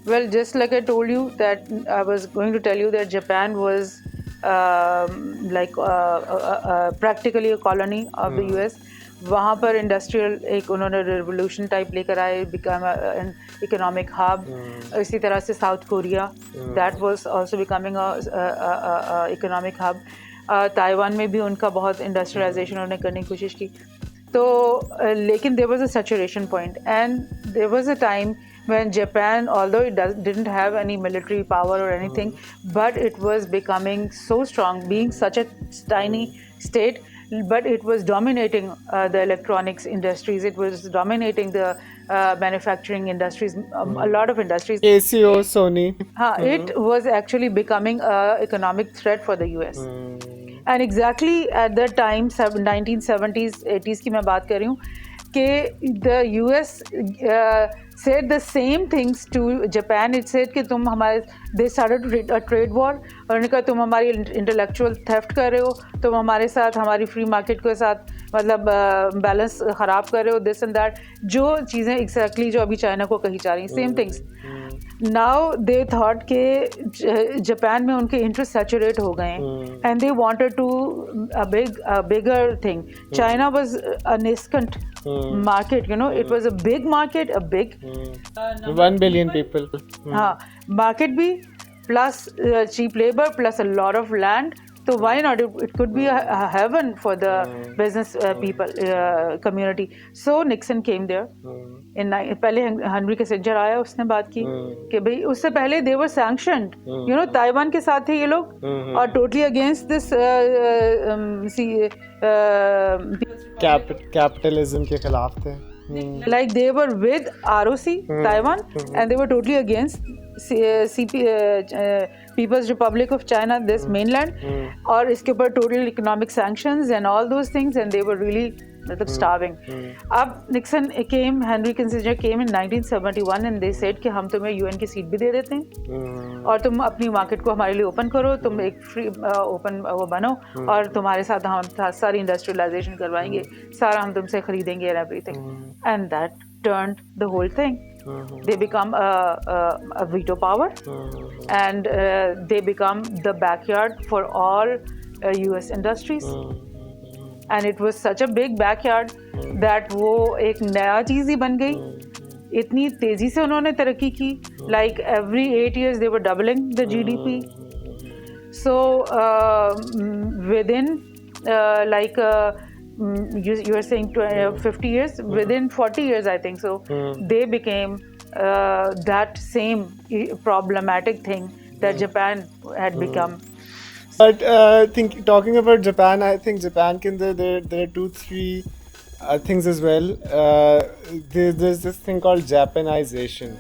Well, just like I told you that I was going to tell you that Japan was like practically a colony of the US. वहाँ पर industrial एक उन्होंने revolution type लेकर आए, become an economic hub. इसी तरह से south Korea, that was also becoming economic hub. Taiwan में भी उनका बहुत इंडस्ट्रियलाइजेशन उन्होंने करने की कोशिश की. तो लेकिन there was a saturation point, and there was a time when Japan, although it didn't have any military power or anything, but it was becoming so strong, being such a tiny state, but it was dominating the electronics industries. It was dominating the manufacturing industries, a lot of industries. ACO, Sony. It was actually becoming an economic threat for the US. And exactly at that time, 1970s, 80s की मैं बात कर रही हूँ, कि the US said the same things to Japan. It said कि तुम हमारे, they started a trade war. और उन्होंने कहा तुम हमारी intellectual theft कर रहे हो, तुम हमारे साथ हमारी free market के साथ मतलब बैलेंस ख़राब कर रहे हो, this and that. जो चीज़ें exactly जो अभी चाइना को कही जा रही हैं, same things. Now they thought कि जापान में उनके इंटरेस्ट सैचुरेट हो गए हैं, and they wanted to a bigger thing. China was a nascent market, you know, it was a big market, a big 1 billion people. हाँ, market भी plus cheap labor plus a lot of land. So why not? It could be a heaven for the business people community. So Nixon came there. पहले Henry Kissinger आया, उसने बात की कि भाई उससे पहले they were sanctioned. You know, Taiwan के साथ थे ये लोग और totally against this Capitalism के खिलाफ थे. like they were with ROC Taiwan, and they were totally against People's Republic of China, this mainland, और इसके ऊपर total economic sanctions and all those things, and they were really मतलब starving. अब Nixon came, Henry Kissinger came in 1971, and they said कि हम तुम्हें UN की seat भी दे देते हैं और तुम अपनी मार्केट को हमारे लिए ओपन करो, तुम एक फ्री ओपन वो बनो और तुम्हारे साथ हम सारी इंडस्ट्रियलाइजेशन करवाएंगे, सारा हम तुमसे खरीदेंगे and everything. And that turned the whole thing. They become a veto power, and they become the backyard for all US industries. And it was such a big backyard that वो एक नया चीज़ ही बन गई. इतनी तेज़ी से उन्होंने तरक्की की, like every 8 years they were doubling the GDP. So within like you were saying 50 years, within 40 years I think so, they became that same problematic thing that Japan had become. But talking about Japan, I think Japan there are 2-3 things as well. There's this thing called Japanization,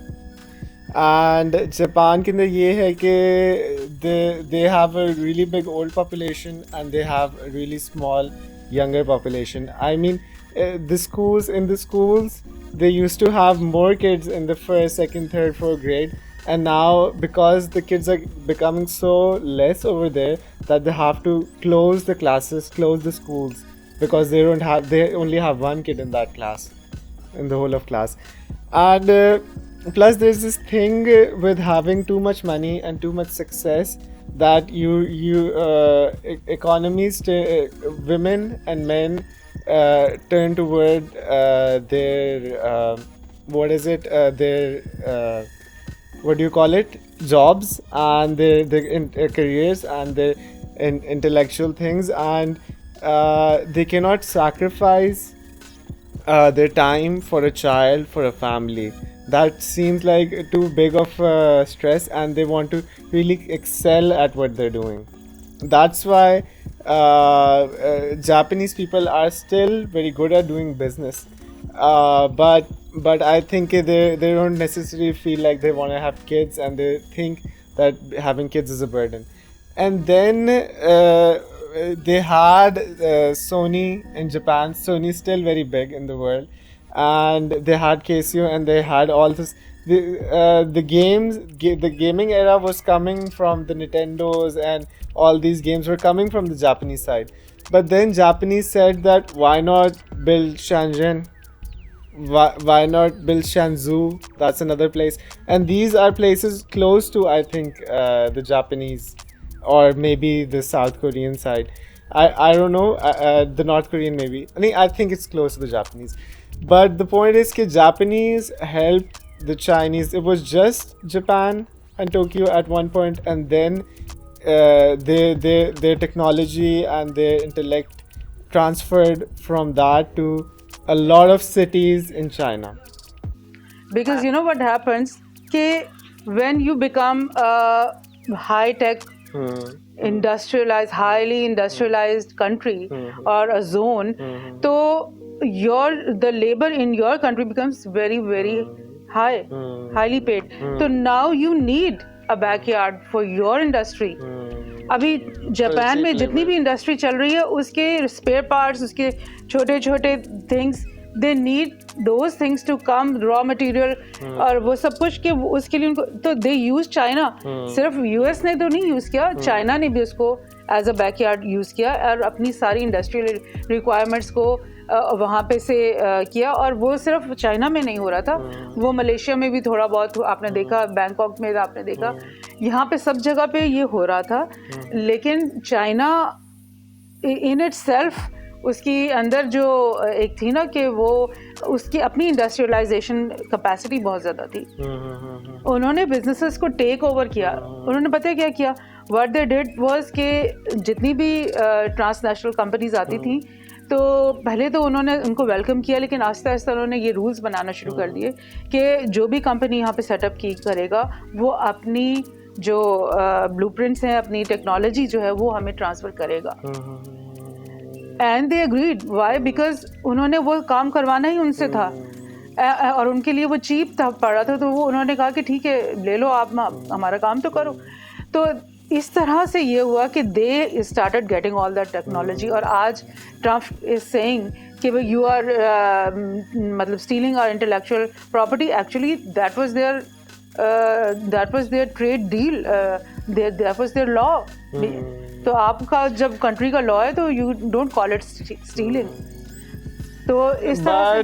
and Japan के अंदर ये है कि they have a really big old population and they have a really small younger population. I mean, in the schools they used to have more kids in the first, second, third, fourth grade. And now, because the kids are becoming so less over there, that they have to close the classes, close the schools, because they only have one kid in that class, in the whole of class. And plus, there's this thing with having too much money and too much success that economies, women and men turn toward their what do you call it, jobs and their careers and their intellectual things, and they cannot sacrifice their time for a child, for a family. That seems like too big of stress, and they want to really excel at what they're doing. That's why Japanese people are still very good at doing business, but I think they don't necessarily feel like they want to have kids, and they think that having kids is a burden. And then they had Sony in Japan. Sony is still very big in the world, and they had Casio, and they had all this. The gaming era was coming from the Nintendos, and all these games were coming from the Japanese side. But then Japanese said that why not build Shenzhen? why not build Shenzhou? That's another place. And these are places close to, I think, the Japanese or maybe the South Korean side. I don't know, the North Korean maybe. I think it's close to the Japanese. But the point is that Japanese helped the Chinese. It was just Japan and Tokyo at one point, and then their technology and their intellect transferred from that to a lot of cities in China. Because you know what happens? Ke when you become a high tech, industrialized, highly industrialized country or a zone, so the labor in your country becomes very, very high, highly paid. So now you need a backyard for your industry. अभी Japan में जितनी भी industry चल रही है उसके spare parts, उसके छोटे छोटे things, they need those things to come, raw material और वो सब कुछ के उसके लिए उनको, तो दे यूज चाइना. सिर्फ यूएस ने तो नहीं यूज किया, चाइना ने भी उसको एज अ बैकयार्ड यूज किया और अपनी सारी इंडस्ट्रियल रिक्वायरमेंट्स को वहाँ पे से किया. और वो सिर्फ चाइना में नहीं हो रहा था, वो मलेशिया में भी थोड़ा बहुत आपने देखा, बैंकॉक में आपने देखा, यहाँ पे सब जगह पे ये हो रहा था. लेकिन चाइना इन इटसेल्फ, उसकी अंदर जो एक थी ना कि वो उसकी अपनी इंडस्ट्रियलाइजेशन कैपेसिटी बहुत ज़्यादा थी. उन्होंने बिजनेसेस को टेक ओवर किया. उन्होंने पता है क्या किया? व्हाट दे डिड वाज कि जितनी भी ट्रांसनेशनल कंपनीज आती थी तो पहले तो उन्होंने उनको वेलकम किया, लेकिन आस्ते आस्ते उन्होंने ये रूल्स बनाना शुरू कर दिए कि जो भी कंपनी यहाँ पे सेटअप की करेगा वो अपनी जो ब्लूप्रिंट्स हैं, अपनी टेक्नोलॉजी जो है वो हमें ट्रांसफ़र करेगा. And they agreed. Why? Because उन्होंने वो काम करवाना ही उनसे था और उनके लिए वो चीप था, पड़ा था, तो वो उन्होंने कहा कि ठीक है ले लो आप, हमारा काम तो करो. तो इस तरह से ये हुआ कि they started getting all that technology. और आज ट्रम्प इज सेइंग कि यू आर मतलब stealing our intellectual property. Actually that was their trade deal, that was their law. तो आपका जब कंट्री का लॉ है तो you don't call it stealing. तो इस तरह